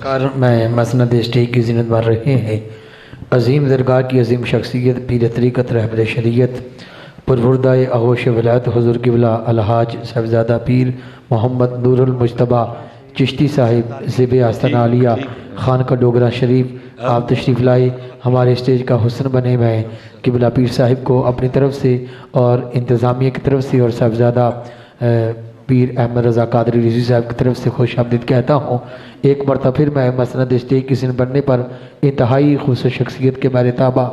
کار میں مسند اسٹیک کی زینت بھر رہے ہیں۔ عظیم درگاہ کی عظیم شخصیت، پیر طریقت، رہبر شریعت، پروردہ آغوش ولایت حضور قبلہ الحاج صاحبزادہ پیر محمد نور المجتبیٰ چشتی صاحب زب آستانہ عالیہ خان کا ڈوگرہ شریف، آپ تشریف لائے، ہمارے اسٹیج کا حسن بنے میں قبلہ پیر صاحب کو اپنی طرف سے اور انتظامیہ کی طرف سے اور صاحبزادہ پیر احمد رضا قادری رضوی صاحب کی طرف سے خوش آمدید کہتا ہوں۔ ایک مرتبہ پھر میں مسند اسٹیج کی زین بننے پر انتہائی خصوصی شخصیت کے بارے تابع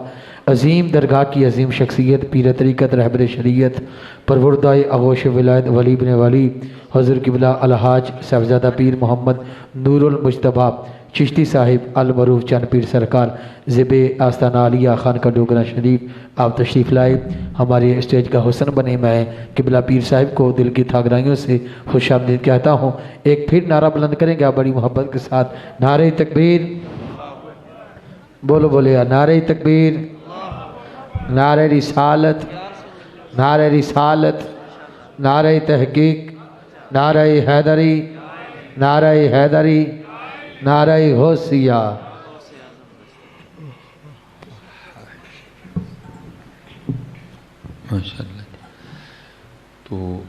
عظیم درگاہ کی عظیم شخصیت، پیر طریقت، رہبر شریعت، پروردہ آغوش ولایت ولی بن ولی حضور قبلہ الحاج صاحبزادہ پیر محمد نور المجتبیٰ چشتی صاحب المعروف چند پیر سرکار زب آستانہ عالیہ خان کا ڈوگرہ شریف، آپ تشریف لائے، ہمارے اسٹیج کا حسن بنے میں قبلہ پیر صاحب کو دل کی تھاگرائیوں سے خوش آمدید کہتا ہوں۔ ایک پھر نعرہ بلند کریں گے آپ بڑی محبت کے ساتھ، نعرہ تکبیر، بولو بولے نعرہ تکبیر، نعرہ رسالت، نعرہ رسالت، نعرہ تحقیق، نعرہ حیدری، نعرہ حیدری، نعرہ غوثیہ۔ ماشاءاللہ۔ تو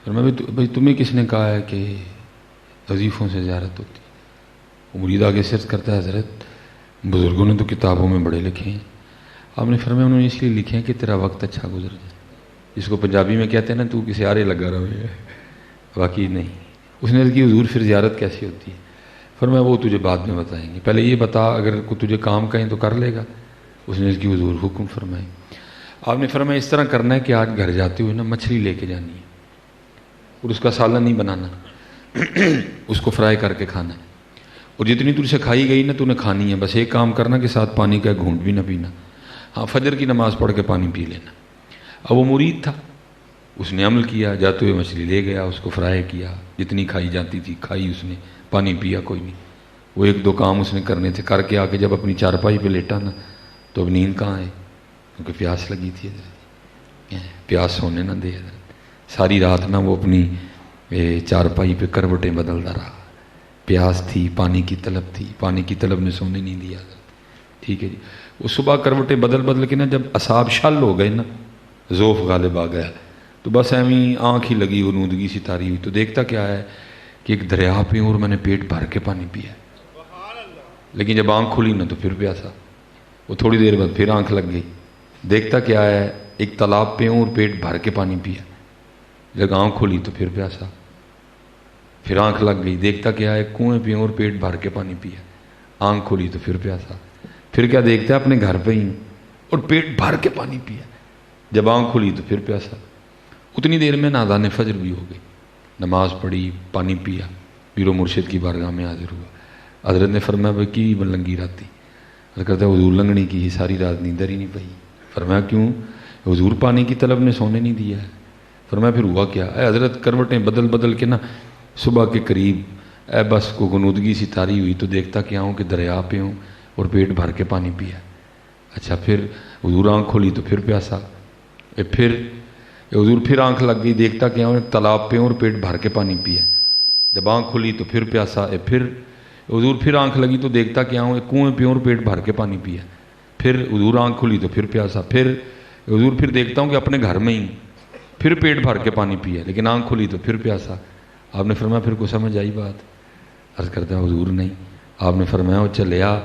بھائی تمہیں کس نے کہا ہے کہ وظیفوں سے زیارت ہوتی ہے؟ مرید آگے سرچ کرتا ہے، حضرت بزرگوں نے تو کتابوں میں بڑے لکھے ہیں، آپ نے فرمایا انہوں نے اس لیے لکھے ہیں کہ تیرا وقت اچھا گزر جائے، جس کو پنجابی میں کہتے ہیں نا تو کسی آرے لگا رہے، واقعی نہیں۔ اس نے کہ حضور پھر زیارت کیسی ہوتی ہے؟ فرمایا وہ تجھے بعد میں بتائیں گے، پہلے یہ بتا اگر تجھے کام کہیں تو کر لے گا۔ اس نے کہ حضور حکم فرمائیں۔ آپ نے فرمایا اس طرح کرنا ہے کہ آج گھر جاتے ہوئے نا مچھلی لے کے جانی ہے اور اس کا سالن نہیں بنانا، اس کو فرائی کر کے کھانا ہے، اور جتنی تجھ سے کھائی گئی نا تو نے کھانی ہے، بس ایک کام کرنا کہ ساتھ پانی کا گھونٹ بھی نہ پینا، ہاں فجر کی نماز پڑھ کے پانی پی لینا۔ اب وہ مرید تھا، اس نے عمل کیا، جاتے ہوئے مچھلی لے گیا، اس کو فرائی کیا، جتنی کھائی جاتی تھی کھائی، اس نے پانی پیا کوئی نہیں۔ وہ ایک دو کام اس نے کرنے تھے، کر کے آ کے جب اپنی چارپائی پہ لیٹا نا تو اب نیند کہاں ہے، کیونکہ پیاس لگی تھی، پیاس ہونے نہ دے۔ ساری رات نہ وہ اپنی چارپائی پہ کروٹیں بدلتا رہا، پیاس تھی، پانی کی طلب تھی، پانی کی طلب نے سونے نہیں دیا۔ ٹھیک ہے جی، وہ صبح کروٹیں بدل کے نا جب اصحاب شل ہو گئے نا، ذوف غالب آ گیا، تو بس ایویں آنکھ ہی لگی، غنودگی سی تاری ہوئی، تو دیکھتا کیا ہے کہ ایک دریا پہ اور میں نے پیٹ بھر کے پانی پیا، لیکن جب آنکھ کھلی نا تو پھر پیاسا، وہ تھوڑی دیر بعد پھر آنکھ لگ گئی، دیکھتا کیا ہے ایک تالاب پہ اور پیٹ بھر کے پانی پیا، جب آنکھ کھلی تو پھر پیاسا، پھر آنکھ لگ گئی، دیکھتا کیا ہے کنویں پہ اور پیٹ بھر کے پانی پیا، آنکھ کھلی تو پھر پیاسا، پھر کیا دیکھتا ہے اپنے گھر پہ ہی اور پیٹ بھر کے پانی پیا، جب آنکھ کھلی تو پھر پیاسا۔ اتنی دیر میں اذان فجر بھی ہو گئی، نماز پڑھی، پانی پیا، پیر و مرشد کی بارگاہ میں حاضر ہوا۔ حضرت نے فرمایا بھائی کی لنگی راتی؟ حضرت کہتا ہے حضور لنگڑی کی، ساری رات نیندر ہی نہیں پئی۔ فرمایا کیوں؟ حضور پانی کی طلب نے سونے نہیں دیا ہے۔ فرمایا پھر ہوا کیا؟ اے حضرت کروٹیں بدل کے نا صبح کے قریب بس کو غنودگی سی تاری ہوئی تو دیکھتا کیا ہوں کہ دریا پہ ہوں اور پیٹ بھر کے پانی پیا۔ اچھا پھر حضور آنکھ کھولی تو پھر پیاسا، پھر حضور پھر آنکھ لگ گئی، دیکھتا کیا ہوں ایک تالاب پہ ہوں اور پیٹ بھر کے پانی پیا، جب آنکھ کھلی تو پھر پیاسا، پھر حضور پھر آنکھ لگی تو دیکھتا کیا ہوں ایک کنویں پہ اور پیٹ بھر کے پانی پیا، پھر حضور آنکھ کھلی تو پھر پیاسا، پھر حضور پھر دیکھتا ہوں کہ اپنے گھر میں ہی پھر پیٹ بھر کے پانی پیا، لیکن آنکھ کھلی تو پھر پیاسا۔ آپ نے فرمایا پھر کو سمجھ آئی بات؟ عرض کرتا ہے حضور نہیں۔ آپ نے فرمایا وہ چلیا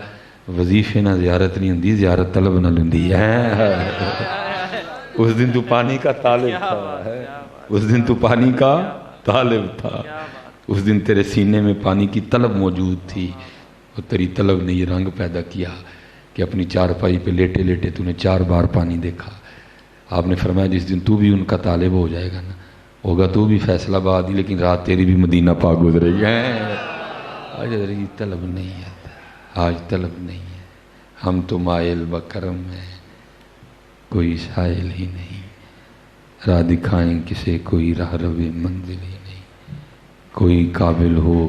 وظیفے نہ زیارت نہیں ہوندی، زیارت طلب نہ لندی ہے۔ اس دن تو پانی کا طالب تھا، اس دن تو پانی کا طالب تھا، اس دن تیرے سینے میں پانی کی طلب موجود تھی، اور تیری طلب نے یہ رنگ پیدا کیا کہ اپنی چارپائی پہ لیٹے لیٹے تو نے 4 بار پانی دیکھا۔ آپ نے فرمایا جس دن تو بھی ان کا طالب ہو جائے گا نا، ہوگا تو بھی فیصلہ آباد ہی، لیکن رات تیری بھی مدینہ پاک گزرے گی۔ آج طلب نہیں ہے، آج طلب نہیں ہے، ہم تو مائل بکرم ہیں، کوئی سائل ہی نہیں، راہ دکھائیں کسے کوئی راہ روے منزل ہی نہیں، کوئی قابل ہو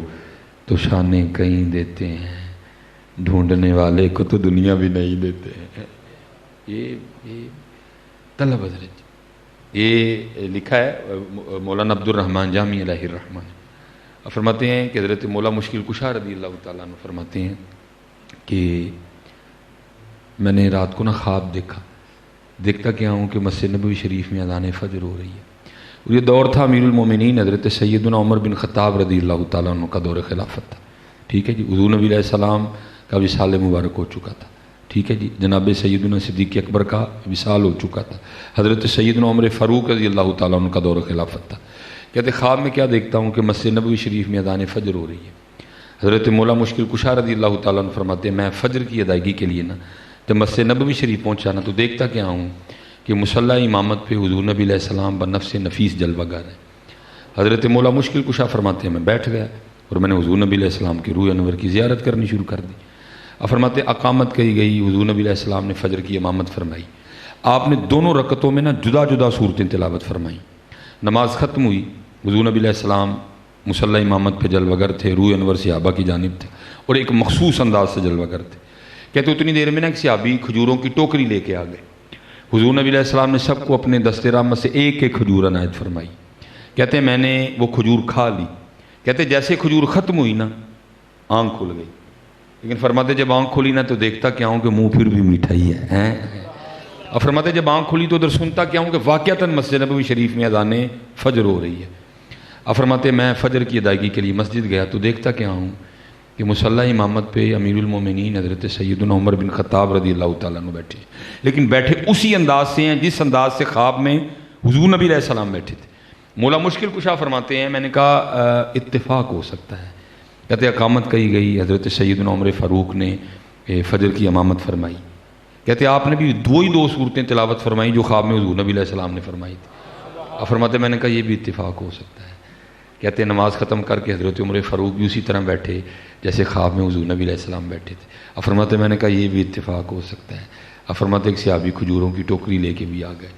تو شانے کہیں دیتے ہیں، ڈھونڈنے والے کو تو دنیا بھی نہیں دیتے ہیں۔ یہ طلب حضرت، یہ لکھا ہے مولانا عبد الرحمن جامی علیہ الرحمن، اب فرماتے ہیں کہ حضرت مولا مشکل کشا رضی اللہ تعالیٰ عنہ فرماتے ہیں کہ میں نے رات کو خواب دیکھتا کیا ہوں کہ مسجد نبوی شریف میں اذان فجر ہو رہی ہے، اور یہ دور تھا امیر المومنین حضرت سیدنا عمر بن خطاب رضی اللہ تعالیٰ عنہ کا دور خلافت تھا، ٹھیک ہے جی، حضور نبی علیہ السلام کا وصال مبارک ہو چکا تھا، ٹھیک ہے جی، جناب سیدنا صدیق اکبر کا وصال ہو چکا تھا، حضرت سیدنا عمر فاروق رضی اللہ تعالیٰ عنہ کا دور خلافت تھا۔ کہتے خواب میں کیا دیکھتا ہوں کہ مسجد نبوی شریف میں اذان فجر ہو رہی ہے۔ حضرت مولا مشکل کشا رضی اللہ تعالیٰ عنہ فرماتے ہیں میں فجر کی ادائیگی کے لیے جب مسجد نبوی شریف پہنچا تو دیکھتا کیا ہوں کہ مصلی امامت پہ حضور نبی علیہ السلام بنفس نفیس جلوہ گر ہے۔ حضرت مولا مشکل کشا فرماتے ہیں میں بیٹھ گیا اور میں نے حضور نبی علیہ السلام کی روح انور کی زیارت کرنی شروع کر دی۔ اب فرماتے اقامت کہی گئی، حضور نبی علیہ السلام نے فجر کی امامت فرمائی، آپ نے دونوں رکعتوں میں جدا جدا صورتیں تلاوت فرمائیں۔ نماز ختم ہوئی، حضور نبی علیہ السلام مصلی امامت پہ جلوہ گر تھے، روح انور صحابہ کی جانب تھے اور ایک مخصوص انداز سے جلوہ گر تھے۔ کہتے اتنی دیر میں ایک صحابی کھجوروں کی ٹوکری لے کے آ گئے، حضور نبی علیہ السلام نے سب کو اپنے دست رحمت سے ایک ایک کھجور عنایت فرمائی۔ کہتے ہیں میں نے وہ کھجور کھا لی، کہتے جیسے کھجور ختم ہوئی آنکھ کھل گئی، لیکن فرماتے جب آنکھ کھلی تو دیکھتا کیا ہوں کہ منہ پھر بھی میٹھا ہی ہے۔ اور فرماتے جب آنکھ کھلی تو ادھر سنتا کیا ہوں کہ واقعتاً مسجد نبوی شریف میں اذان فجر ہو رہی ہے۔ اب فرماتے میں فجر کی ادائیگی کے لیے مسجد گیا تو دیکھتا کیا ہوں کہ مصلی امامت پہ امیر المومنین حضرت سیدنا عمر بن خطاب رضی اللہ تعالیٰ عنہ بیٹھے، لیکن بیٹھے اسی انداز سے ہیں جس انداز سے خواب میں حضور نبی علیہ السلام بیٹھے تھے۔ مولا مشکل کشا فرماتے ہیں میں نے کہا اتفاق ہو سکتا ہے۔ کہتے اقامت کہی گئی، حضرت سیدنا عمر فاروق نے فجر کی امامت فرمائی، کہتے آپ نے بھی دو صورتیں تلاوت فرمائی جو خواب میں حضور نبی علیہ السلام نے فرمائی تھی۔ اب فرماتے میں نے کہا یہ بھی اتفاق ہو سکتا ہے۔ کہتے نماز ختم کر کے حضرت عمر فاروق بھی اسی طرح بیٹھے جیسے خواب میں حضور نبی علیہ السلام بیٹھے تھے۔ اب فرماتے میں نے کہا یہ بھی اتفاق ہو سکتا ہے۔ اب فرماتے ایک صحابی کھجوروں کی ٹوکری لے کے بھی آ گئے۔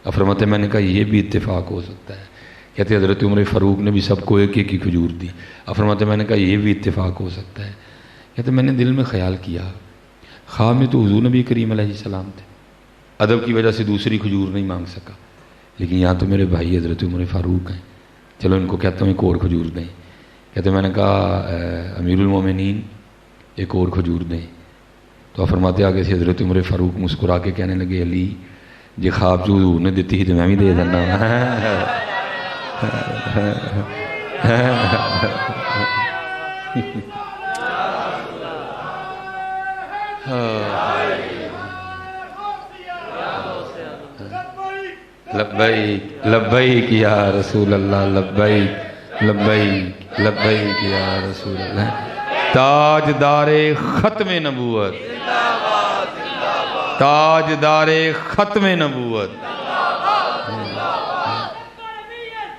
اب فرماتے میں نے کہا یہ بھی اتفاق ہو سکتا ہے۔ کہتے حضرت عمر فاروق نے بھی سب کو ایک ایک ہی کھجور دی۔ اب فرماتے میں نے کہا یہ بھی اتفاق ہو سکتا ہے۔ کہتے میں نے دل میں خیال کیا خواب میں تو حضور نبی کریم علیہ السلام تھے، ادب کی وجہ سے دوسری کھجور نہیں مانگ سکا، لیکن یہاں تو میرے بھائی حضرت عمر فاروق ہیں، چلو ان کو کہتا ہوں ایک اور کھجور دیں۔ کہتے میں نے کہا امیر المومنین ایک اور کھجور دیں۔ تو فرماتے آگے سے حضرت عمر فاروق مسکرا کے کہنے لگے علی یہ خواب جو حضور نے دیتی تھی تو میں بھی دے دینا۔ لبیک لبیک یا رسول اللہ، لبیک لبیک لبیک یا رسول اللہ۔ تاجدار ختم نبوت، تاجدار ختم نبوت،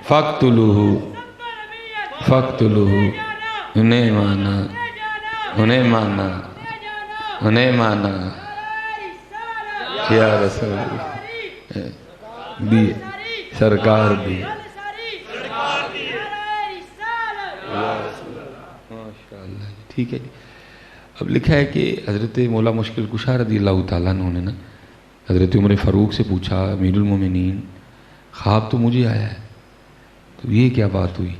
فقتلوہ فقتلوہ، انہیں مانا انہیں مانا انہیں مانا یا رسول اللہ دی سرکار دی۔ ٹھیک ہے جی۔ اب لکھا ہے کہ حضرت مولا مشکل کشا رضی اللہ تعالیٰ عنہ نے حضرت عمر فاروق سے پوچھا امیر المومنین خواب تو مجھے آیا ہے تو یہ کیا بات ہوئی؟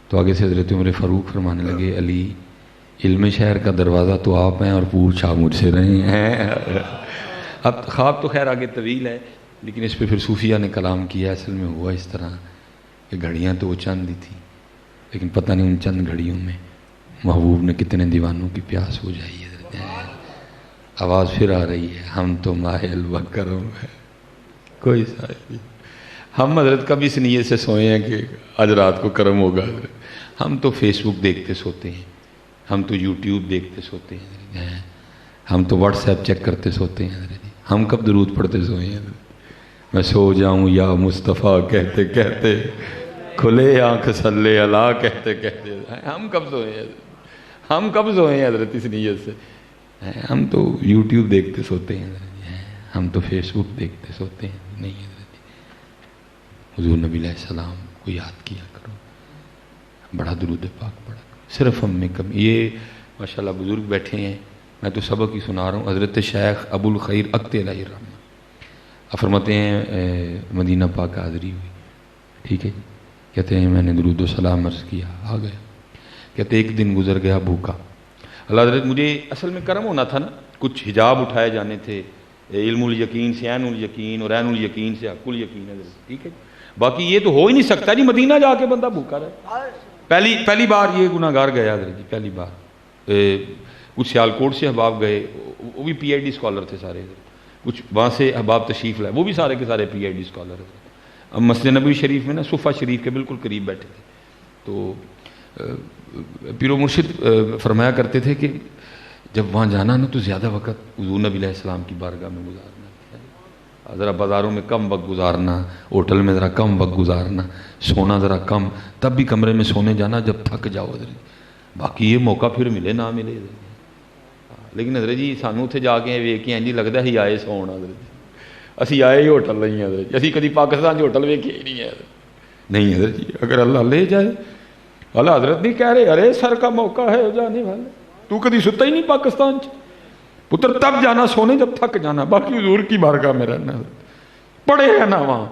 تو آگے سے حضرت عمر فاروق فرمانے لگے علی علم شہر کا دروازہ تو آپ ہیں اور پوچھا مجھ سے رہے ہیں۔ اب خواب تو خیر آگے طویل ہے، لیکن اس پہ پھر صوفیہ نے کلام کیا۔ اصل میں ہوا اس طرح کہ گھڑیاں تو وہ چند ہی تھیں، لیکن پتہ نہیں ان چند گھڑیوں میں محبوب نے کتنے دیوانوں کی پیاس ہو جائی ہے۔ آواز پھر آ رہی ہے ہم تو ماہل و کرم ہے کوئی سائل، ہم حضرت کبھی اس نیت سے سوئے ہیں کہ آج رات کو کرم ہوگا؟ ہم تو فیس بک دیکھتے سوتے ہیں، ہم تو یوٹیوب دیکھتے سوتے ہیں، ہم تو واٹس ایپ چیک کرتے سوتے ہیں۔ ہم کب درود پڑھتے سوئے ہیں؟ میں سو جاؤں یا مصطفیٰ کہتے کہتے، کھلے آنکھ صلی اللہ کہتے کہتے، ہم کب سوئے ہیں؟ ہم کب سوئے ہیں حضرت اس نیت سے؟ ہم تو یوٹیوب دیکھتے سوتے ہیں، ہم تو فیس بک دیکھتے سوتے ہیں۔ نہیں حضرت حضور نبی علیہ السلام کو یاد کیا کرو، بڑا درود پاک پڑھا کرو، صرف ہم میں کم۔ یہ ماشاءاللہ بزرگ بیٹھے ہیں، میں تو سبق ہی سنا رہا ہوں۔ حضرت شیخ ابو الخیر اقت علیہ الرحمہ فرماتے ہیں مدینہ پاک حاضری ہوئی، ٹھیک ہے جی، کہتے ہیں میں نے درود و سلام عرض کیا، آ گیا۔ کہتے ایک دن گزر گیا بھوکا. اللہ حضرت مجھے اصل میں کرم ہونا تھا نا, کچھ حجاب اٹھائے جانے تھے, علم الیقین سے عین الیقین اور عین الیقین سے حق الیقین ہے, ٹھیک ہے. باقی یہ تو ہو ہی نہیں سکتا جی مدینہ جا کے بندہ بھوکا رہے. پہلی بار یہ گناہ گار گیا حضرت جی, پہلی بار. کچھ سیالکوٹ سے احباب گئے, وہ بھی پی ایچ ڈی اسکالر تھے سارے, کچھ وہاں سے احباب تشریف لائے, وہ بھی سارے کے سارے پی ایچ ڈی اسکالر تھے. اب مسجد نبوی شریف میں نا صفہ شریف کے بالکل قریب بیٹھے تھے. تو پیر و مرشد فرمایا کرتے تھے کہ جب وہاں جانا نا تو زیادہ وقت حضور نبی علیہ السلام کی بارگاہ میں گزارنا, ذرا بازاروں میں کم وقت گزارنا, ہوٹل میں ذرا کم وقت گزارنا, سونا ذرا کم, تب بھی کمرے میں سونے جانا جب تھک جاؤ حضرت. باقی یہ موقع پھر ملے نہ ملے حضرت. لیکن حضرت جی سانوں اتنے جا کے ویکھ کے جی لگتا ہی آئے سون حضرت, اسی آئے ہی ہوٹل نہیں حضرت, اسی کدی پاکستان کے ہوٹل ویکھے ہی نہیں ہے نہیں حضرت جی. اگر اللہ لے جائے, اللہ حضرت نہیں کہہ رہے ارے سر کا موقع ہے جانے والے, تو کدی ستا ہی نہیں پاکستان پتر, تب جانا سونے جب تھک جانا, باقی حضور کی بارگاہ میں رہنا. پڑے رہنا وہاں,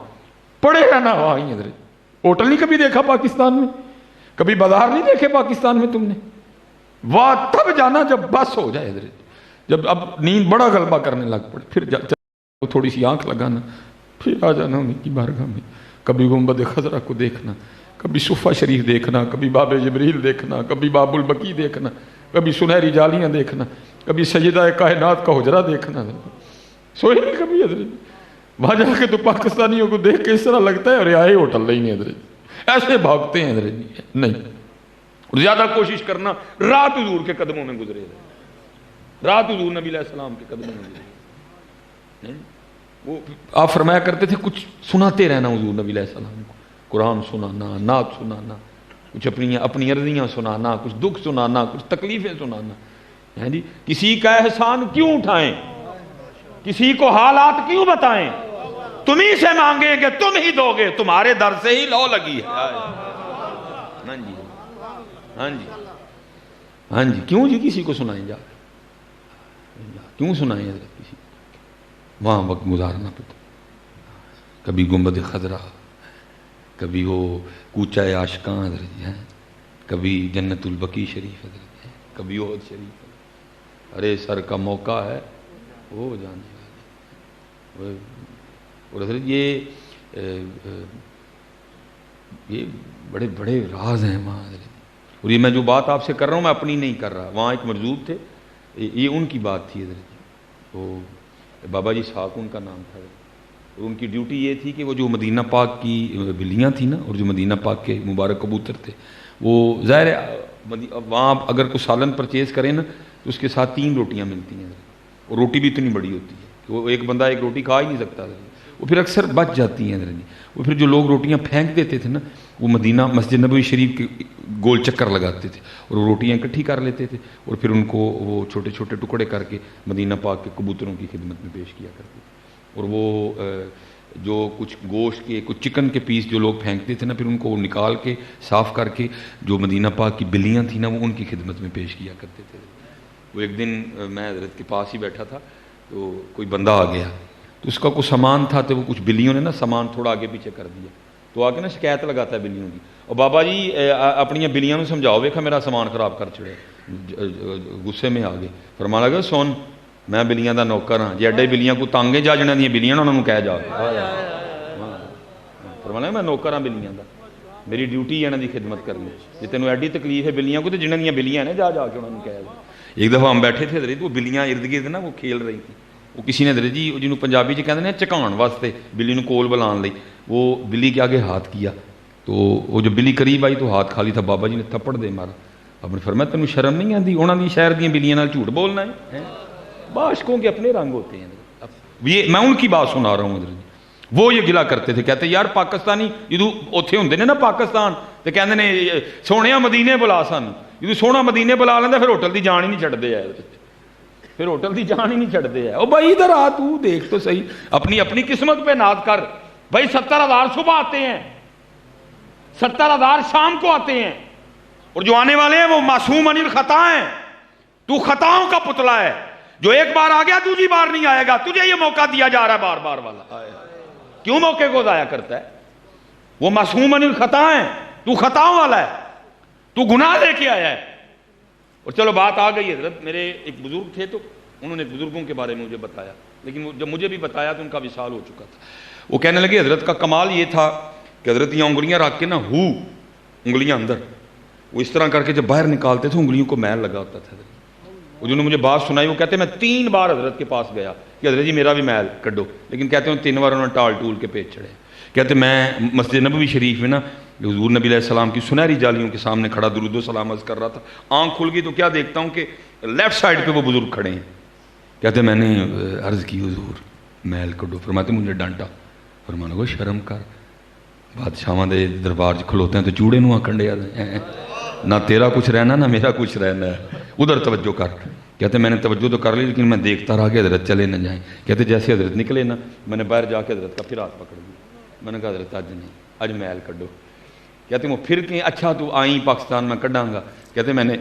پڑے رہنا وہاں ہی حضرت. ہوٹل نہیں کبھی دیکھا پاکستان میں, کبھی بازار نہیں دیکھے پاکستان میں تم نے, وہاں تب جانا جب بس ہو جائے حضرت, جب اب نیند بڑا غلبہ کرنے لگ پڑے, پھر تھوڑی سی آنکھ لگانا, پھر آ جانا انہیں کی بارگاہ میں. کبھی گنبد خضرا کو دیکھنا, کبھی صفہ شریف دیکھنا, کبھی باب جبریل دیکھنا, کبھی باب البقیع دیکھنا, کبھی سنہری جالیاں دیکھنا, کبھی سیدہ کائنات کا حجرہ دیکھنا. سوئے نہیں کبھی حضرت. وہاں جا کے تو پاکستانیوں کو دیکھ کے اس طرح لگتا ہے اور آئے ہوٹل نہیں حضرت, ایسے بھاگتے ہیں حضرت نہیں. اور زیادہ کوشش کرنا رات حضور کے قدموں میں گزرے, رات حضور نبی علیہ السلام کے قدموں میں گزرے. وہ آپ فرمایا کرتے تھے کچھ سناتے رہنا حضور نبی علیہ السلام کو, قرآن سنانا, نعت سنانا, کچھ اپنی عرضیاں سنانا, کچھ دکھ سنانا, کچھ تکلیفیں سنانا. جی کسی کا احسان کیوں اٹھائیں, کسی کو حالات کیوں بتائیں, تم ہی سے مانگیں گے تم ہی دو گے, تمہارے در سے ہی لو لگی ہے. ہاں جی ہاں جی ہاں جی, کیوں جی کسی کو سنائیں, جا کیوں سنائیں حضرت کسی, وہاں وقت گزارنا پڑتا. کبھی گنبد خضرا, کبھی وہ کوچہ عاشقاں حضرت ہیں, کبھی جنت البقیع شریف حضرت ہیں, کبھی احد شریف. ارے سر کا موقع ہے وہ جانے والے. اور حضرت یہ بڑے بڑے راز ہیں وہاں حضرت. اور یہ میں جو بات آپ سے کر رہا ہوں میں اپنی نہیں کر رہا, وہاں ایک مرزوق تھے, یہ ان کی بات تھی حضرت. وہ بابا جی اسحاق ان کا نام تھا. ان کی ڈیوٹی یہ تھی کہ وہ جو مدینہ پاک کی بلیاں تھیں نا, اور جو مدینہ پاک کے مبارک کبوتر تھے, وہ ظاہر وہاں اگر کوئی سالن پرچیز کریں نا تو اس کے ساتھ 3 روٹیاں ملتی ہیں, اور روٹی بھی اتنی بڑی ہوتی ہے کہ وہ ایک بندہ ایک روٹی کھا ہی نہیں سکتا. وہ پھر اکثر بچ جاتی ہیں. وہ پھر جو لوگ روٹیاں پھینک دیتے تھے نا, وہ مدینہ مسجد نبوی شریف کے گول چکر لگاتے تھے اور روٹیاں اکٹھی کر لیتے تھے, اور پھر ان کو وہ چھوٹے چھوٹے ٹکڑے کر کے مدینہ پاک کے کبوتروں کی خدمت میں پیش کیا کرتے تھے. اور وہ جو کچھ گوشت کے کچھ چکن کے پیس جو لوگ پھینکتے تھے نا, پھر ان کو نکال کے صاف کر کے جو مدینہ پاک کی بلیاں تھیں نا, وہ ان کی خدمت میں پیش کیا کرتے تھے. وہ ایک دن میں حضرت کے پاس ہی بیٹھا تھا, تو کوئی بندہ آ گیا, تو اس کا کوئی سامان تھا, تو وہ کچھ بلیوں نے نا سامان تھوڑا آگے پیچھے کر دیا, تو آ کے نا شکایت لگاتا ہے بلیوں کی, اور بابا جی اپنی بلیاں سمجھاؤ ویکھا میرا سامان خراب کر چھڑے. غصے میں آ گئے, فرمانا لگا سن میں بلیاں دا نوکر ہاں, جی ایڈے بلیاں کو تنگ ہے جا جنہاں دیاں بلیاں انہوں نے کہہ جا. فرمانا میں نوکر ہاں بلیاں دا, میری ڈیوٹی ہے انہاں دی خدمت کرنی, جی تینوں ایڈی تکلیف ہے بلیاں کو تو جنہاں دیاں بلیاں نے جا جا کے انہوں نے کہہ جا. ایک دفعہ ہم بیٹھے تھے حضرت, وہ بلیاں ارد گرد نا وہ کھیل رہی تھیں. وہ کسی نے حضرت جی جنہوں پنجابی چ کہتے ہیں چکان واسطے بلی نو کول بلان لئی, وہ بلی کے آگے ہاتھ کیا, تو وہ جو بلی قریب آئی تو ہاتھ خالی تھا. بابا جی نے تھپڑ دے مارا. آپ نے فرمایا تینوں شرم نہیں آتی, انہوں نے شہر دیا بلیاں نال جھوٹ بولنا ہے. عاشقوں کے اپنے رنگ ہوتے ہیں. یہ میں ان کی بات سنا رہا ہوں حضرت. وہ یہ گلا کرتے تھے, کہتے یار پاکستانی جدو اوتھے ہوندے نے نا پاکستان, تو کہندے نے سونے مدینے بلا سن, جدو سونا مدینے بلا لینا پھر ہوٹل دی جان ہی نہیں چھڈدے ہے, پھر ہوٹل دی جان ہی نہیں چھڈدے ہے. او بھائی ادھر آ, تو دیکھ تو صحیح, اپنی قسمت پہ ناز کر بھائی. 70,000 صبح آتے ہیں, 70,000 شام کو آتے ہیں, اور جو آنے والے ہیں وہ معصوم عن الخطا ہیں. تو خطاؤں کا پتلا ہے, جو ایک بار آ گیا دوسری بار نہیں آئے گا. تجھے یہ موقع دیا جا رہا ہے بار بار والا, کیوں موقع کو ضائع کرتا ہے؟ وہ معصوم عن الخطا ہیں, تو خطاؤں والا ہے. تو گناہ لے کے آیا ہے. اور چلو بات آ گئی حضرت، میرے ایک بزرگ تھے تو انہوں نے بزرگوں کے بارے میں مجھے بتایا، لیکن جب مجھے بھی بتایا تو ان کا وصال ہو چکا تھا. وہ کہنے لگے حضرت کا کمال یہ تھا کہ حضرت یہاں انگلیاں رکھ کے نا انگلیاں اندر وہ اس طرح کر کے جب باہر نکالتے تھے انگلیوں کو میل لگا ہوتا تھا. وہ جنہوں نے مجھے بات سنائی وہ کہتے ہیں میں 3 بار حضرت کے پاس گیا کہ حضرت جی میرا بھی میل کڈو، لیکن کہتے ہیں 3 بار انہوں نے ٹال ٹول کے پیچ چڑھے. کہتے میں مسجد نبوی شریف میں نا حضور نبی علیہ السلام کی سنہری جالیوں کے سامنے کھڑا درود و سلام عرض کر رہا تھا. آنکھ کھل گئی تو کیا دیکھتا ہوں کہ لیفٹ سائڈ پہ وہ بزرگ کھڑے ہیں. کہتے میں نے عرض کی حضور میل کڈو. فرماتے مجھے ڈانٹا، فرمانے کو شرم کر، بادشاہاں دے دربار چ کھلوتے ہیں تو چوڑے نو آکھن ڈیا نہ تیرا کچھ رہنا نہ میرا کچھ رہنا ہے، ادھر توجہ کر. کہتے میں نے توجہ تو کر لی لیکن میں دیکھتا رہا کہ حضرت چلے نہ جائیں. کہتے جیسے حضرت نکلے نا میں نے باہر جا کے حضرت کا پھر ہاتھ پکڑ لیا. میں نے کہا حضرت آج نہیں، آج میل کڈو. کہتے وہ پھر کہیں اچھا تو آئیں پاکستان میں کڈاں گا. کہتے میں نے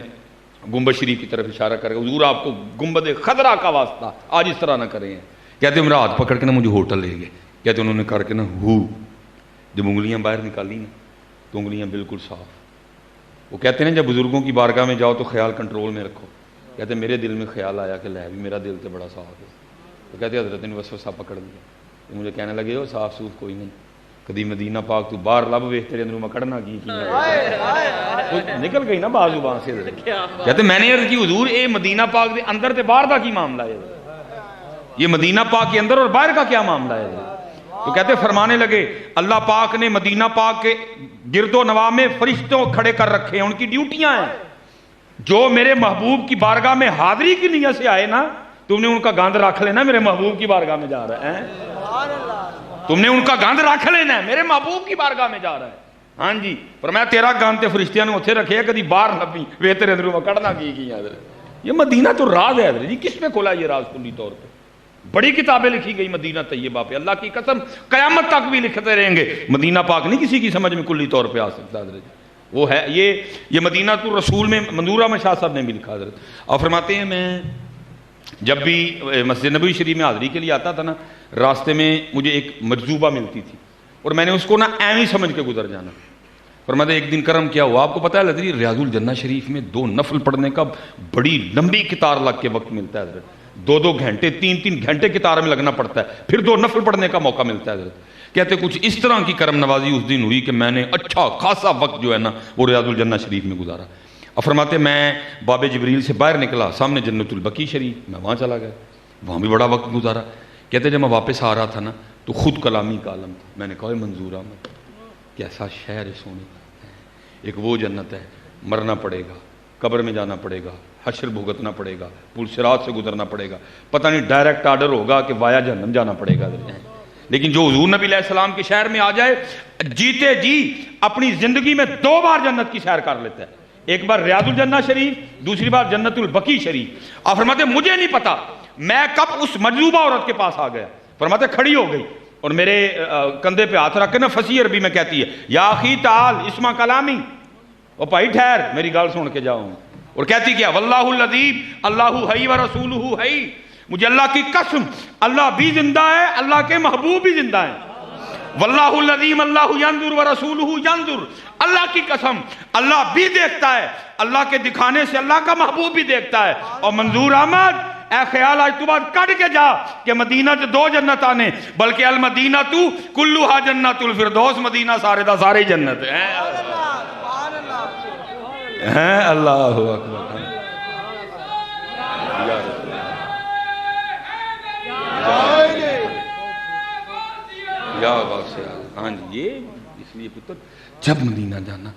گنبد شریف کی طرف اشارہ کر کے حضور آپ کو گنبد خضرا کا واسطہ آج اس طرح نہ کریں. کہتے میرا ہاتھ پکڑ کے نا مجھے ہوٹل لے گئے. کہتے انہوں نے کر کے نا جب انگلیاں باہر نکالی نا تو انگلیاں بالکل صاف. وہ کہتے ہیں جب بزرگوں کی بارگاہ میں جاؤ تو خیال کنٹرول میں رکھو. کہتے میرے دل میں خیال آیا کہ لے بھی میرا دل تو بڑا صاف ہے. تو کہتے حضرت نے وسوسہ پکڑ لیا. تو مجھے کہنے لگے ہو صاف سوف کوئی نہیں، کدی مدینہ پاک تو باہر لب ویخ تیرے اندروں میں کڑنا کی نکل گئی نا بازو بان سے. کہتے میں نے عرض کی حضور اے مدینہ پاک دے اندر تے باہر دا کی معاملہ ہے، یہ مدینہ پاک کے اندر اور باہر کا کیا معاملہ ہے. تو کہتے فرمانے لگے اللہ پاک نے مدینہ پاک کے گرد و نواح میں فرشتوں کھڑے کر رکھے ہیں، ان کی ڈیوٹیاں ہیں. جو میرے محبوب کی بارگاہ میں حاضری کی نیت سے آئے نا تم نے ان کا گاند رکھ لینا میرے محبوب کی بارگاہ میں جا رہا ہے. تم نے ان کا گاند رکھ لینا ہے میرے محبوب کی بارگاہ میں جا رہا ہے. ہاں جی فرمایا تیرا گاند تے فرشتیاں نے اتنے رکھے کدی باہر لبی وے تیرے اندروں میں کڑنا کی حضرت. یہ مدینہ تو راز ہے حضرت جی، کس پہ کھولا یہ راز کلی طور پہ؟ بڑی کتابیں لکھی گئی مدینہ طیبہ پہ، اللہ کی قسم قیامت تک بھی لکھتے رہیں گے. مدینہ پاک نہیں کسی کی سمجھ میں کلی طور پہ آ سکتا حضرت جی. وہ ہے یہ مدینہ تو رسول میں منظور احمد شاہ صاحب نے بھی لکھا حضرت. اور فرماتے ہیں میں جب بھی مسجد نبوی شریف میں حاضری کے لیے آتا تھا نا راستے میں مجھے ایک مجذوبہ ملتی تھی اور میں نے اس کو نا ایویں سمجھ کے گزر جانا. فرماتے ایک دن کرم کیا ہوا آپ کو پتہ ہے حضرت ریاض الجنہ شریف میں 2 نفل پڑھنے کا بڑی لمبی قطار لگ کے وقت ملتا ہے حضرت. 2 گھنٹے 3 گھنٹے قطار میں لگنا پڑتا ہے، پھر 2 نفل پڑھنے کا موقع ملتا ہے حضرت. کہتے کچھ اس طرح کی کرم نوازی اس دن ہوئی کہ میں نے اچھا خاصا وقت جو ہے نا وہ ریاض الجنہ شریف میں گزارا. اور فرماتے میں باب جبریل سے باہر نکلا، سامنے جنت البقیع شریف، میں وہاں چلا گیا، وہاں بھی بڑا وقت گزارا. کہتے جب میں واپس آ رہا تھا نا تو خود کلامی کا عالم تھا. میں نے کہا منظور احمد کیسا شہر ہے سونے کا. ایک وہ جنت ہے، مرنا پڑے گا، قبر میں جانا پڑے گا، حشر بھگتنا پڑے گا، پل صراط سے گزرنا پڑے گا، پتہ نہیں ڈائریکٹ آرڈر ہوگا کہ وایا جہنم جانا پڑے گا. لیکن جو حضور نبی علیہ السلام کے شہر میں آ جائے جیتے جی اپنی زندگی میں 2 بار جنت کی سیر کر لیتا ہے. ایک بار ریاض الجنہ شریف، دوسری بار جنت البقیع شریف. آپ فرماتے مجھے نہیں پتا میں کب اس مجذوبہ عورت کے پاس آ گیا. فرماتے کھڑی ہو گئی اور میرے کندھے پہ ہاتھ رکھ کے نا فصیح عربی میں کہتی ہے یا اخی تعال اسمع کلامی، او بھائی ٹھہر میری گال سن کے جاؤں. اور کہتی کیا واللہ العظیم اللہ حی و رسولہ حی، مجھے اللہ کی قسم اللہ بھی زندہ ہے، اللہ کے محبوب بھی زندہ ہیں. واللہ العظیم اللہ ینظر و رسولہ ینظر، اللہ کی قسم اللہ بھی دیکھتا ہے، اللہ کے دکھانے سے اللہ کا محبوب بھی دیکھتا ہے. اور منظور احمد اے خیال آج تو بعد کٹ کے جا کہ مدینہ سے 2 جنت آنے، بلکہ المدینہ تو کلھا جنت الفردوس، مدینہ سارے دا سارے جنت ہے. ہیں اللہ اکبر یا واسع. ہاں جی یہ اس لیے پتر جب مدینہ جانا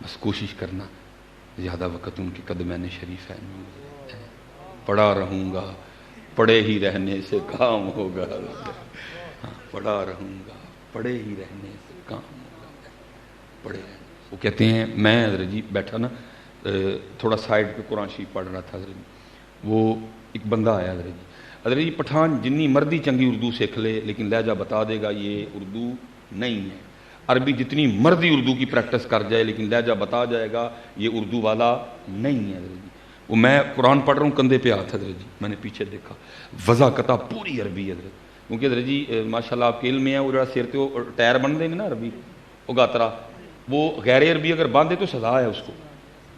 بس کوشش کرنا زیادہ وقت ان کے قدمین شریف ہے پڑھا رہوں گا، پڑھے ہی رہنے سے کام ہوگا. پڑھا رہوں گا، پڑھے ہی رہنے سے کام ہوگا، پڑھے. وہ کہتے ہیں میں حضرت جی بیٹھا نا تھوڑا سائڈ پہ قرآن شریف پڑھ رہا تھا حضرت جی. وہ ایک بندہ آیا حضرت جی پٹھان جنی مردی چنگی اردو سیکھ لے لیکن لہجہ بتا دے گا یہ اردو نہیں ہے. عربی جتنی مرضی اردو کی پریکٹس کر جائے لیکن لہجہ بتا جائے گا یہ اردو والا نہیں ہے حضرت جی. وہ میں قرآن پڑھ رہا ہوں کندھے پہ ہاتھ حضرت جی، میں نے پیچھے دیکھا وضاقتہ پوری عربی حضرت. کیونکہ حضرت جی ماشاءاللہ آپ کے علم میں ہے وہ سر پہ ٹائر بن دیں گے نا عربی وہ گاترا، وہ غیر عربی اگر باندھے تو سزا ہے اس کو.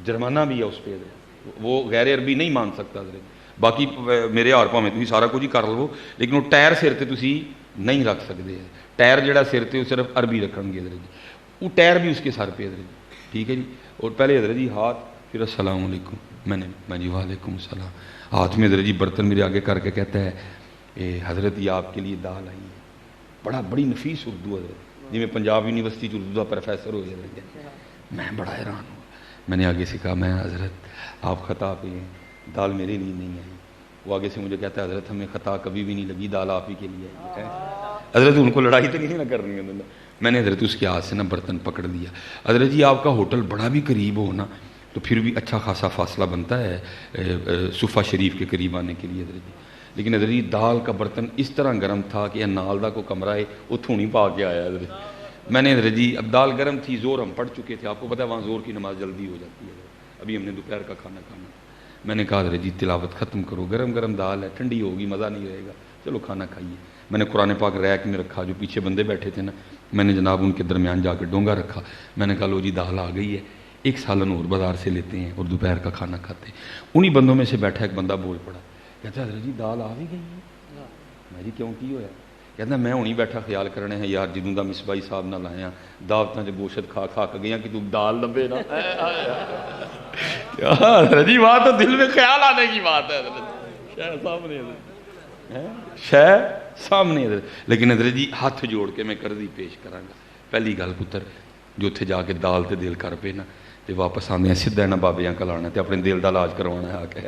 جرمانہ بھی ہے اس پہ حضرت، وہ غیر عربی نہیں مان سکتا حضرت، باقی میرے ہار پاویں تسی سارا کچھ ہی کر لو لیکن وہ ٹائر سر تے تسی نہیں رکھ سکتے، ٹائر جڑا سر تے وہ صرف عربی رکھن گے حضرت جی، وہ ٹائر بھی اس کے سر پہ حضرت جی، ٹھیک ہے جی۔ اور پہلے حضرت جی ہاتھ، پھر السلام علیکم، میں جی وعلیکم السلام، ہاتھ میں حضرت جی برتن میرے آگے کر کے کہتا ہے حضرت یہ آپ کے لیے دال آئی ہے، بڑی نفیس اردو حضرت، جی میں پنجاب یونیورسٹی اردو کا پروفیسر ہو حضرت جی، میں بڑا حیران ہوں، میں نے آگے سے کہا میں حضرت آپ خطا پہ ہیں، دال میرے لیے نہیں آئی، وہ آگے سے مجھے کہتا ہے حضرت ہمیں خطا کبھی بھی نہیں لگی، دال آپ ہی کے لیے آئی ہے۔ حضرت ان کو لڑائی تو نہیں نہ کرنی ہے، میں نے حضرت اس کے ہاتھ سے نا برتن پکڑ لیا۔ حضرت جی آپ کا ہوٹل بڑا بھی قریب ہو نا تو پھر بھی اچھا خاصا فاصلہ بنتا ہے صفہ شریف کے قریب آنے کے لیے حضرت جی، لیکن حضرت جی دال کا برتن اس طرح گرم تھا کہ نال دا کو کمرہ ہے وہ تھونی پا کے آیا حضرت۔ میں نے حضرت جی اب دال گرم تھی، زور ہم پڑھ چکے تھے، آپ کو پتہ ہے وہاں زور کی نماز جلدی ہو جاتی ہے، ابھی ہم نے دوپہر کا کھانا کھانا، میں نے کہا حضرت جی تلاوت ختم کرو، گرم گرم دال ہے ٹھنڈی ہوگی مزہ نہیں رہے گا، چلو کھانا کھائیے۔ میں نے قرآن پاک ریک میں رکھا، جو پیچھے بندے بیٹھے تھے نا میں نے جناب ان کے درمیان جا کے ڈونگا رکھا، میں نے کہا لو جی دال آ گئی ہے، ایک سالن اور بازار سے لیتے ہیں اور دوپہر کا کھانا کھاتے ہیں۔ انہی بندوں میں سے بیٹھا ایک بندہ بول پڑا، کہتا ہے حضرت جی دال آ بھی گئی ہے، میں جی کیوں کی ہویا؟ کہتا میں ہونی بیٹھا خیال کرنے ہیں یار جدوں دا مصباحی صاحب نہ لایا دعوتاں چ گوشت کھا کھا کے گیا کہ تو دال لبے نا حضرت جی وہاں تو دل میں خیال آنے کی بات ہے حضرت، شہ سامنے شہ سامنے حضرت، لیکن حضرت جی ہاتھ جوڑ کے میں قرضی پیش کراں گا۔ پہلی گل پتر جو اتنے جا کے دال تے دل کر پے نا تے واپس آنے ہیں سیدھا انہاں بابیاں کول آنا تے اپنے دل دا علاج کروانا ہے، آ کے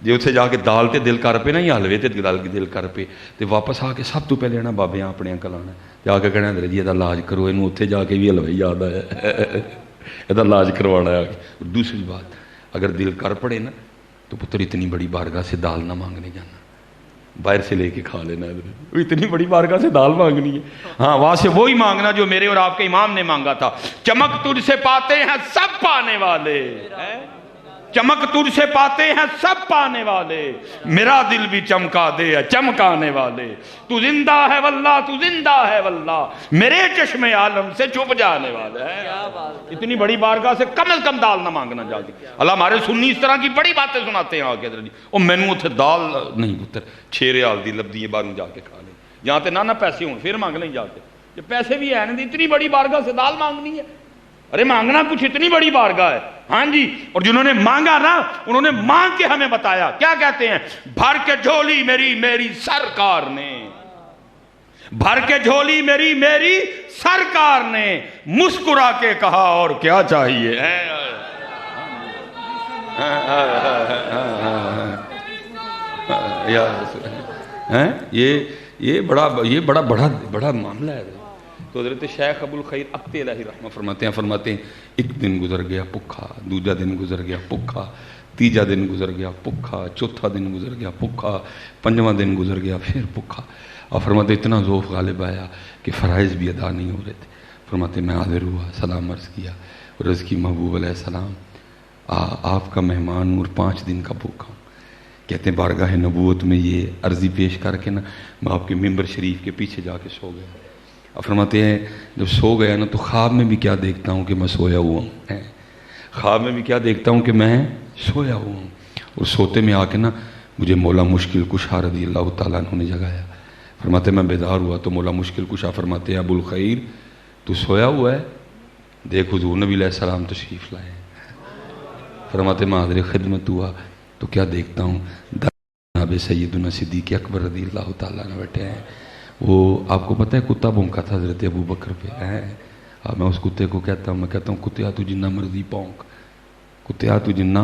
جی اتنے جا کے دال تے دل کر پے نا یا حلوے تے دل کر پے تے واپس آ کے سب تو پہلے انہاں بابیاں اپنے کول آنا تے آ کے کہنا حضرت جی یہ علاج کرو، اینوں اتنے جا کے بھی حلوے یاد آیا یہ علاج کروانا ہے۔ اور دوسری بات اگر دل کر پڑے نا تو پتر اتنی بڑی بارگاہ سے دال نہ مانگنے جانا، باہر سے لے کے کھا لینا، اتنی بڑی بارگاہ سے دال مانگنی ہے، ہاں وہاں سے وہی مانگنا جو میرے اور آپ کے امام نے مانگا تھا، چمک تجھ سے پاتے ہیں سب پانے والے، چمک تجھ سے پاتے ہیں سب پانے والے، میرا دل بھی چمکا دے چمکانے والے، تو زندہ ہے واللہ تو زندہ ہے واللہ، میرے چشم عالم سے چھپ جانے والے ہیں۔ اتنی بڑی بارگاہ سے کم از کم دال نہ مانگنا جا کے، اللہ ہمارے سنی اس طرح کی بڑی باتیں سناتے ہیں آگے حضرت جی، اور مینوں اتنے دال نہیں پتر 6 ریال دی لبدی ہے باہروں جا کے کھا لیں، جہاں تے نہ پیسے ہوں پھر مانگ لیں جا کے، جب پیسے بھی ہیں نہیں اتنی بڑی بارگاہ سے دال مانگنی ہے، ارے مانگنا کچھ اتنی بڑی بارگاہ ہے، ہاں جی۔ اور جنہوں نے مانگا نا انہوں نے مانگ کے ہمیں بتایا، کیا کہتے ہیں؟ بھر کے جھولی میری سرکار نے، بھر کے جھولی میری سرکار نے مسکرا کے کہا اور کیا چاہیے، یہ بڑا معاملہ ہے۔ تو حضرت شیخ ابو الخیر اقتے الہی رحمہ فرماتے ہیں ایک دن گزر گیا پکھا، دوجا دن گزر گیا پکھا، تیجا دن گزر گیا پکھا، چوتھا دن گزر گیا پکھا، پنجواں دن گزر گیا پھر پکھا، اور فرماتے اتنا ذوف غالب آیا کہ فرائض بھی ادا نہیں ہو رہے تھے۔ فرماتے میں حاضر ہوا، سلام عرض کیا، عرض کی محبوب علیہ السلام آپ کا مہمان اور 5 دن کا بھوکا ہوں۔ کہتے ہیں بارگاہ نبوت میں یہ عرضی پیش کر کے نا میں آپ کے ممبر شریف کے پیچھے جا کے سو گیا۔ اور فرماتے ہیں جب سو گیا نا تو خواب میں بھی کیا دیکھتا ہوں کہ میں سویا ہوا ہوں، خواب میں بھی کیا دیکھتا ہوں کہ میں سویا ہوا ہوں، اور سوتے میں آ کے نا مجھے مولا مشکل کشا رضی اللہ تعالیٰ عنہ نے جگایا۔ فرماتے میں بیدار ہوا تو مولا مشکل کشا فرماتے ہیں ابو الخیر تو سویا ہوا ہے، دیکھ حضور نبی علیہ السلام تشریف لائے۔ فرماتے میں حاضر خدمت ہوا تو کیا دیکھتا ہوں جناب سیدنا صدیق اکبر رضی اللہ تعالیٰ عنہ بیٹھے ہیں۔ وہ آپ کو پتہ ہے کتا بھونکا تھا حضرت ابو بکر پہ، میں اس کتے کو کہتا ہوں، میں کہتا ہوں کتیا تو جنہ مرضی پونک، کتیا تو جنہ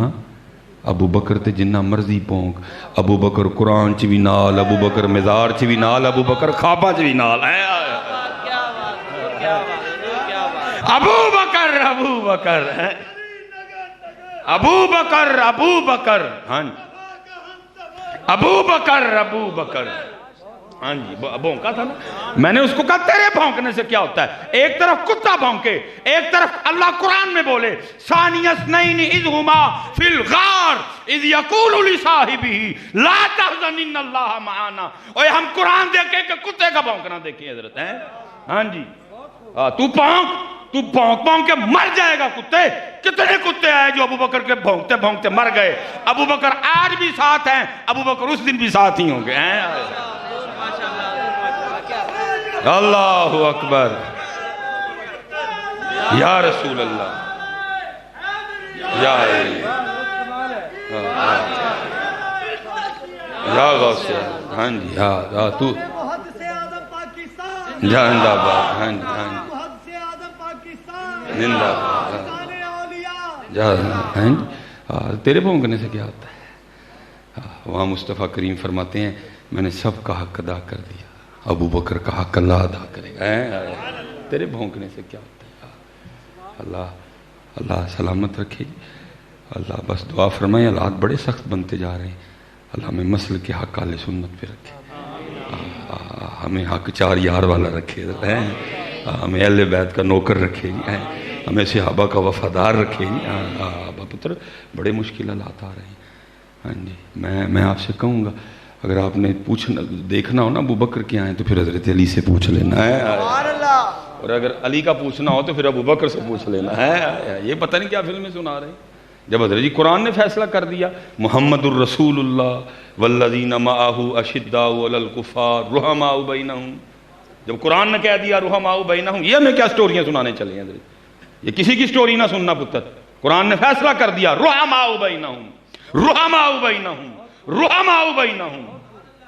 ابو بکر تے جنہ مرضی پونک، ابو بکر قرآن چ بھی نال، ابو بکر مزار چ بھی نال، ابو بکر خواباں چ بھی نال، ابو بکر ابو بکر ابو بکر ابو بکر، ہاں ابو بکر ابو بکر، ہاں جی بھونکا تھا نا۔ میں نے اس کو کہا تیرے بھونکنے سے کیا ہوتا ہے؟ ایک طرف کتا بھونکے، ایک طرف اللہ قرآن میں بولے ثانی اثنین اذ ہما فی الغار اذ یقول لصاحبہ لا تحزن ان اللہ معانا۔ اوے ہم قرآن دیکھیں کہ کتے کا بھونکنا دیکھیں حضرت ہیں، ہاں جی تو تو بھونک بھونک کے مر جائے گا کتے. کتنے کتے آئے جو ابو بکر کے بھونکتے بھونکتے مر گئے. ابو بکر آج بھی ساتھ ہیں, ابو بکر اس دن بھی ساتھ ہی ہوں گے. اللہ اکبر یا رسول اللہ یا غوث. ہاں جی ہاں تو زندہ باد. ہاں جی ہاں جی زندہ باد. تیرے بھونکنے سے کیا ہوتا ہے؟ وہاں مصطفیٰ کریم فرماتے ہیں میں نے سب کا حق ادا کر دیا, ابو بکر کا حق اللہ ادا کرے گا. تیرے بھونکنے سے کیا ہوتا ہے؟ اللہ سلامت رکھے جی. اللہ بس دعا فرمائے, حالات بڑے سخت بنتے جا رہے ہیں. اللہ ہمیں مسل کے حق اہل سنت پہ رکھے, ہمیں حق چار یار والا رکھے, ہمیں اہل بیت کا نوکر رکھے جی, ہمیں صحابہ کا وفادار رکھے جی. ابا پتر بڑے مشکل حالات آ رہے ہیں. ہاں جی میں آپ سے کہوں گا اگر آپ نے پوچھنا دیکھنا ہو نا ابو بکر کے آئیں تو پھر حضرت علی سے پوچھ لینا ہے, اور اگر علی کا پوچھنا ہو تو پھر ابو بکر سے پوچھ لینا ہے. یہ پتہ نہیں کیا فلمیں سنا رہے ہیں. جب حضرت جی قرآن نے فیصلہ کر دیا محمد الرسول اللہ والذین معہ اشداء علی الکفار رحماء بینہم, جب قرآن نے کہہ دیا رحماء بینہم, یہ ہمیں کیا سٹوریاں سنانے چلے ہیں حضرت؟ یہ کسی کی سٹوری نہ سننا پتر. قرآن نے فیصلہ کر دیا رحماء بینہم رحماء بینہم رحماء بینہم.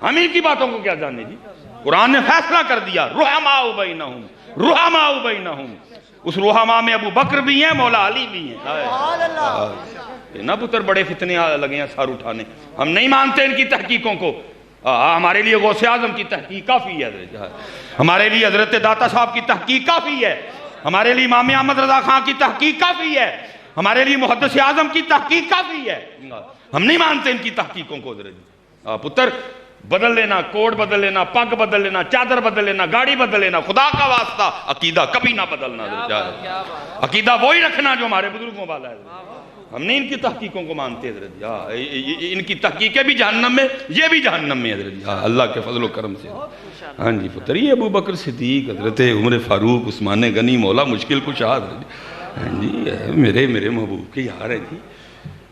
ہم ان کی باتوں کو کیا جاننے جی. قرآن نے فیصلہ کر دیا رحماء بینہم رحماء بینہم. اس رحماء میں ابو بکر بھی ہیں, مولا علی بھی ہیں. نہ پتر بڑے فتنے لگے ہیں سار اٹھانے. ہم نہیں مانتے ان کی تحقیقوں کو. ہمارے لیے غوث اعظم کی تحقیق کافی ہے, ہمارے لیے حضرت داتا صاحب کی تحقیق کافی ہے, ہمارے لیے امام احمد رضا خان کی تحقیق کافی ہے, ہمارے لیے محدث اعظم کی تحقیق کافی ہے. ہم نہیں مانتے ان کی تحقیقوں کو. پتر بدل لینا, کوڈ بدل لینا, پگ بدل لینا, چادر بدل لینا, گاڑی بدل لینا, خدا کا واسطہ عقیدہ کبھی نہ بدلنا. عقیدہ وہی رکھنا جو ہمارے بزرگوں والا ہے. ہم نہیں ان کی تحقیقوں کو مانتے حضرت. ان کی تحقیقیں بھی جہنم میں, یہ بھی جہنم میں حضرت, اللہ کے فضل و کرم سے. ہاں جی پتر, یہ ابو بکر صدیق, حضرت عمر فاروق, عثمان غنی, مولا مشکل کشا. ہاں جی میرے محبوب کے یار ہیں جی,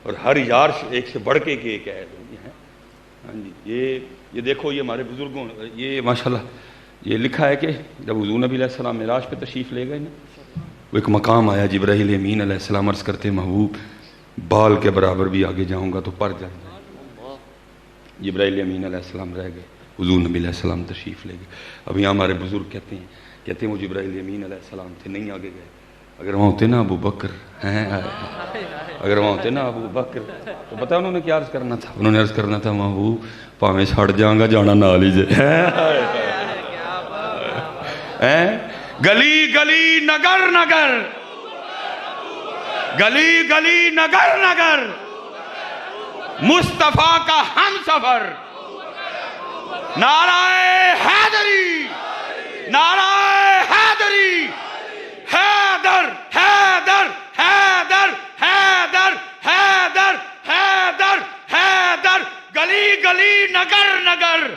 اور ہر یار ایک سے بڑھ کے ایک ہے. ہاں جی یہ دیکھو, یہ ہمارے بزرگوں, یہ ماشاءاللہ یہ لکھا ہے کہ جب حضور نبی علیہ السلام معراج پہ تشریف لے گئے نا, وہ ایک مقام آیا, جبرائیل امین علیہ السلام عرض کرتے محبوب بال کے برابر بھی آگے جاؤں گا تو پر جائیں گے. جبرائیل امین علیہ السلام رہ گئے, حضور نبی علیہ السلام تشریف لے گئے. اب یہاں ہمارے بزرگ کہتے ہیں وہ جبرائیل امین علیہ السلام تھے, نہیں آگے گئے. اگر وہاں ہوتے نا ابو بکر, اگر وہاں ہوتے نا ابو بکر تو پتہ انہوں نے کیا عرض کرنا تھا؟ انہوں نے عرض کرنا تھا محبوب پاویں سڑ جاؤں گا جانا نہ لیجئے. گلی گلی نگر نگر, گلی گلی نگر نگر, مصطفیٰ کا ہم سفر, نعرہ حیدری, نعرہ حیدری, حیدر حیدر حیدر حیدر حیدر حیدر حیدر. گلی گلی نگر نگر,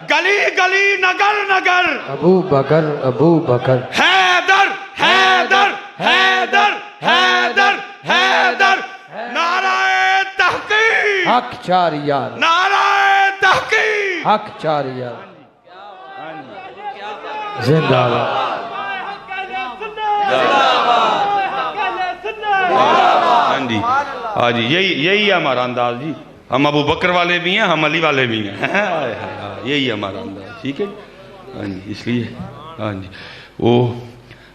گلی گلی نگر نگر, ابو بکر حیدر حیدر حیدر حیدر حیدر. نعرہ تحقیق, حق چار یار, نعرہ تحقیق, حق چار یار, زندہ باد. ہاں جی ہاں جی یہی ہے ہمارا انداز جی. ہم ابو بکر والے بھی ہیں, ہم علی والے بھی ہیں, یہی ہے ہمارا انداز. ٹھیک ہے ہاں جی. اس لیے ہاں جی وہ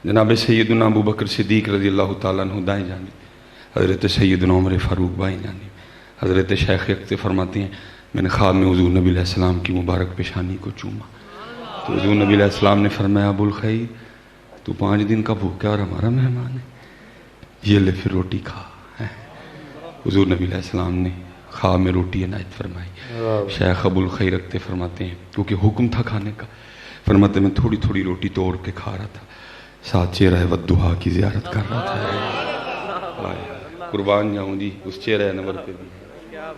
جناب سیدنا ابو بکر صدیق رضی اللہ تعالیٰ عنہ دائیں جانب, حضرت سیدنا عمر فاروق بائیں جانب. حضرت شیخ اقتے فرماتے ہیں میں نے خواب میں حضور نبی علیہ السلام کی مبارک پیشانی کو چوما تو حضور نبی علیہ السلام نے فرمایا ابو الخیر تو 5 دن کا بھوکا اور ہمارا مہمان ہے, یہ لے پھر روٹی کھا. حضور نبی علیہ السلام نے خواب میں روٹی عنایت فرمائی. شیخ ابو الخیر اقتے فرماتے ہیں کیونکہ حکم تھا کھانے کا, فرماتے میں تھوڑی تھوڑی روٹی توڑ کے کھا رہا تھا, ساتھ چہرہ ودہا کی زیارت کر رہا تھا. قربان جاؤں جی اس چہرہ انور پہ بھی.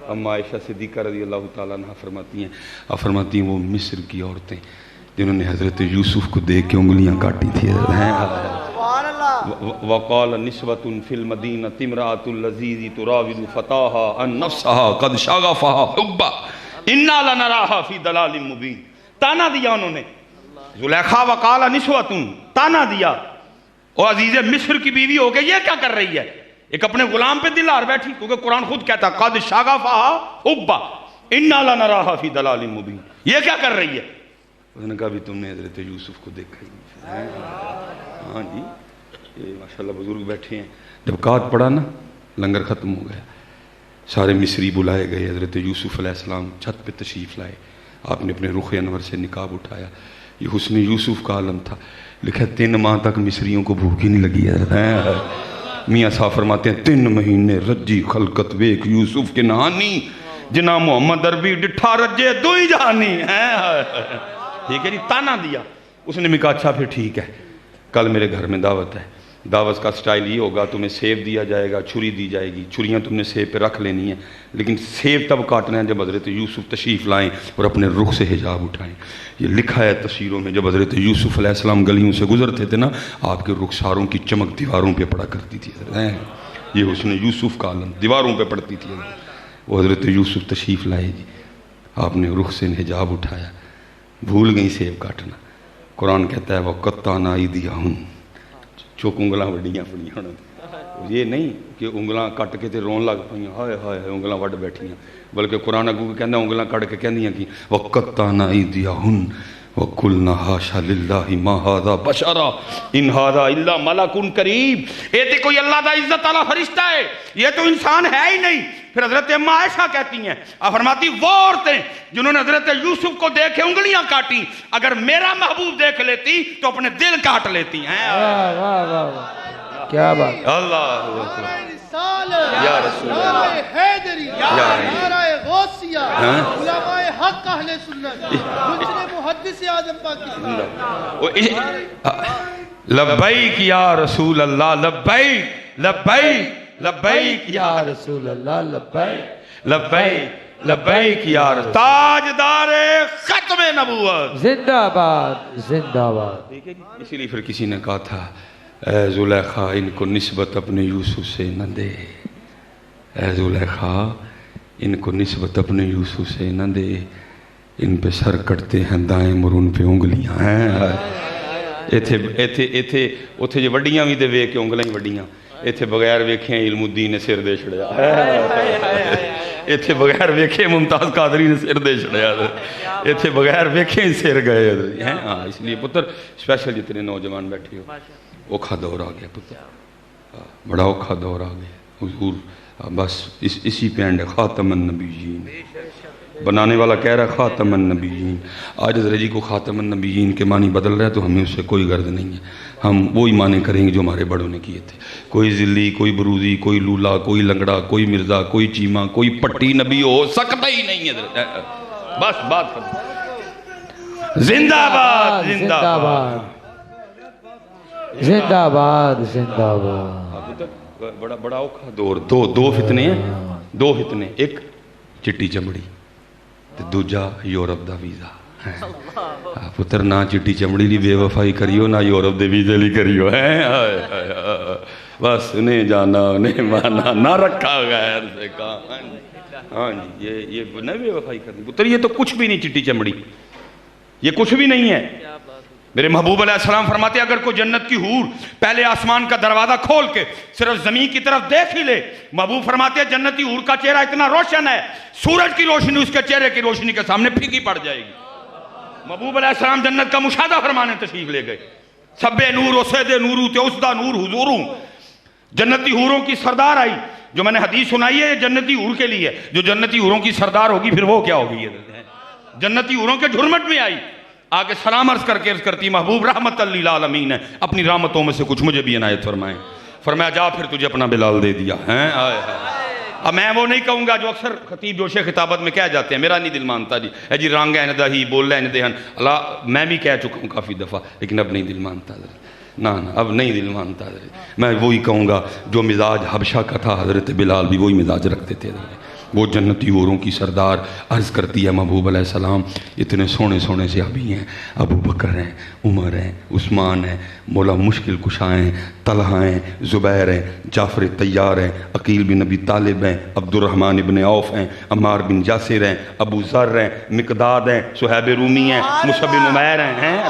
اما عائشہ صدیقہ رضی اللہ تعالیٰ عنہ فرماتی ہیں وہ مصر کی عورتیں جنہوں نے حضرت یوسف کو دیکھ کے انگلیاں کاٹی تھی. وقال نسوۃ فی المدینہ امرأۃ العزیز تراود فتاها عن نفسها قد شغفها حبا انا لنراها فی ضلال مبین. تانا دیا انہوں نے زلیخا. وقال نسوۃ, تانا دیا. اور عزیز مصر کی بیوی ہو کے یہ کیا کر رہی ہے؟ ایک اپنے غلام پہ دل آر بیٹھی, کیونکہ قرآن خود کہتا قد شغفها حبا انا لنراها فی ضلال مبین. یہ کیا کر رہی ہے؟ اس نے کہا بھی تم نے حضرت یوسف کو دیکھا ہی. ہاں جی, یہ ماشاءاللہ بزرگ بیٹھے ہیں. جب قات پڑا نا, لنگر ختم ہو گیا, سارے مصری بلائے گئے. حضرت یوسف علیہ السلام چھت پہ تشریف لائے. آپ نے اپنے رخ انور سے نقاب اٹھایا. یہ حسن یوسف کا عالم تھا. لکھا 3 ماہ تک مصریوں کو بھوک ہی نہیں لگی ہے. میاں صاحب فرماتے ہیں 3 مہینے رجی خلقت ویک یوسف کے نہانی, جنا محمد عربی ڈٹھا رجے دو ہی جانی ہے. ٹھیک ہے جی, تانا دیا. اس نے بھی کہا اچھا پھر ٹھیک ہے, کل میرے گھر میں دعوت ہے. دعوت کا سٹائل یہ ہوگا, تمہیں سیب دیا جائے گا, چھری دی جائے گی. چھریاں تم نے سیب پہ رکھ لینی ہیں, لیکن سیب تب کاٹنا ہے جب حضرت یوسف تشریف لائیں اور اپنے رخ سے حجاب اٹھائیں. یہ لکھا ہے تفسیروں میں, جب حضرت یوسف علیہ السلام گلیوں سے گزرتے تھے نا, آپ کے رخساروں کی چمک دیواروں پہ پڑا کرتی تھی. یہ حسن یوسف کا عالم دیواروں پہ پڑتی تھی. وہ حضرت یوسف تشریف لائے جی, آپ نے رخ سے حجاب اٹھایا. بھول گئی سیب کاٹنا. قرآن کہتا ہے وَقَطَّعْنَا أَيْدِيَهُنَّ, چوک انگلاں وڈیاں پڑیاں. یہ نہیں کہ انگلاں کٹ کے تے رون لگ پائیں, ہائے ہائے انگلاں وڈ بیٹھیاں, بلکہ قرآن اگوں کہندا انگلاں کٹ کے کہندیاں کہ وَقَطَّعْنَا أَيْدِيَهُنَّ وَقُلْنَا حَاشَا لِلَّهِ مَا هَذَا بَشَرًا إِنْ هَذَا إِلَّا مَلَكٌ كَرِيمٌ. یہ تو کوئی اللہ دا عزت والا فرشتہ ہے, یہ تو انسان ہے ہی نہیں. پھر حضرت اما عائشہ کہتی ہیں, فرماتی وہ عورتیں جنہوں نے حضرت یوسف کو دیکھے انگلیاں کاٹی, اگر میرا محبوب دیکھ لیتی تو اپنے دل کاٹ لیتی ہیں. واہ واہ واہ واہ, کیا بات. اللہ یا رسول اللہ حیدری, نعرہ غوثیہ, علماء حق اہل سنت, مجھے محدث اعظم پاکستان. لبیک یا رسول اللہ, لبیک لبیک لبیک یا رسول اللہ, لبیک لبیک لبیک یا رسول, تاجدار ختم نبوت زندہ باد زندہ باد. اسی لیے پھر کسی نے کہا تھا اے زلیخا ان کو نسبت اپنے یوسف سے نہ دے, اے زلیخا ان کو نسبت اپنے یوسف سے نہ دے, ان پہ سر کٹتے ہیں دائیں اور ان پہ انگلیاں ہیں. اتھے جو وڈیاں بھی دے ویکھ کے انگلیاں وڈیاں, ایتھے بغیر ویکھیں علم الدین نے سر دے چھڑیا, ایتھے بغیر ویکھیں ممتاز قادری نے سر دے چھڑیا, ایتھے بغیر ویکھیں سر گئے. ہاں اس لیے پتر اسپیشل جتنے نوجوان بیٹھے ہو, اوکھا دور آ گیا پتر, بڑا اوکھا دور آ گیا. حضور بس اسی پہ اینڈ خاتم النبیین, بنانے والا کہہ رہا ہے خاتم النبیین. آج حضرت جی کو خاتم النبیین کے معنی بدل رہے ہیں تو ہمیں اس سے کوئی غرض نہیں ہے. ہم وہی معنی کریں گے جو ہمارے بڑوں نے کیے تھے. کوئی ذلی, کوئی بروزی, کوئی لولا, کوئی لنگڑا, کوئی مرزا, کوئی چیما, کوئی پٹی نبی ہو سکتا ہی نہیں ہے. بس بات ختم. زندہ باد زندہ باد زندہ باد زندہ باد. بڑا بڑا اوکھا دور. دو فتنے ہیں, 2 فتنے, ایک چٹی چمڑی تے دوجا یورپ دا ویزا. پتر نہ چٹی چمڑی لی بے وفائی کریو, نہ یورپ دے ویزے لی کریو. بس انہیں جانا انہیں مانا, نہ رکھا غیر سے کہاں. ہاں جی یہ نہ بے وفائی کرنی پتر, یہ تو کچھ بھی نہیں چٹی چمڑی, یہ کچھ بھی نہیں ہے. میرے محبوب علیہ السلام فرماتے ہیں اگر کوئی جنت کی حور پہلے آسمان کا دروازہ کھول کے صرف زمین کی طرف دیکھ ہی لے, محبوب فرماتے ہیں جنتی حور کا چہرہ اتنا روشن ہے سورج کی روشنی اس کے چہرے کی روشنی کے سامنے پھیکی پڑ جائے گی. محبوب علیہ السلام جنت کا مشاہدہ فرمانے تشریف لے گئے. سب نور و سید نورو تے اسدہ نور حضوروں, جنتی حوروں کی سردار آئی. جو میں نے حدیث سنائی ہے جنتی حور کے لیے, جو جنتی حوروں کی سردار ہوگی پھر وہ کیا ہوگی. جنتی حوروں کے جھرمٹ میں آئی, آگے سلام عرض کر کے عرض کرتی محبوب رحمت للعالمین ہے, اپنی رحمتوں میں سے کچھ مجھے بھی عنایت فرمائیں. فرمایا جا پھر تجھے اپنا بلال دے دیا. اب میں وہ نہیں کہوں گا جو اکثر خطیب جوش خطابت میں کہہ جاتے ہیں, میرا نہیں دل مانتا جی, اے جی رانگ ہے ندہی بول رہے ہیں ندہن اللہ, میں بھی کہہ چکا ہوں کافی دفعہ, لیکن اب نہیں دل مانتا حضرت, نا اب نہیں دل مانتا حضرت. میں وہی کہوں گا جو مزاج حبشہ کا تھا, حضرت بلال بھی وہی مزاج رکھتے تھے. وہ جنتی اوروں کی سردار عرض کرتی ہے محبوب علیہ السلام اتنے سونے سونے صحابی ہیں، ابو بکر ہیں، عمر ہیں، عثمان ہیں، مولا مشکل کشا ہیں، طلحہ ہیں، زبیر ہیں، جعفر طیار ہیں، عقیل بن ابی طالب ہیں، عبد الرحمن ابن عوف ہیں، عمار بن یاسر ہیں، ابو ذر ہیں، مقداد ہیں، صہیب رومی ہیں، مصعب بن عمیر ہیں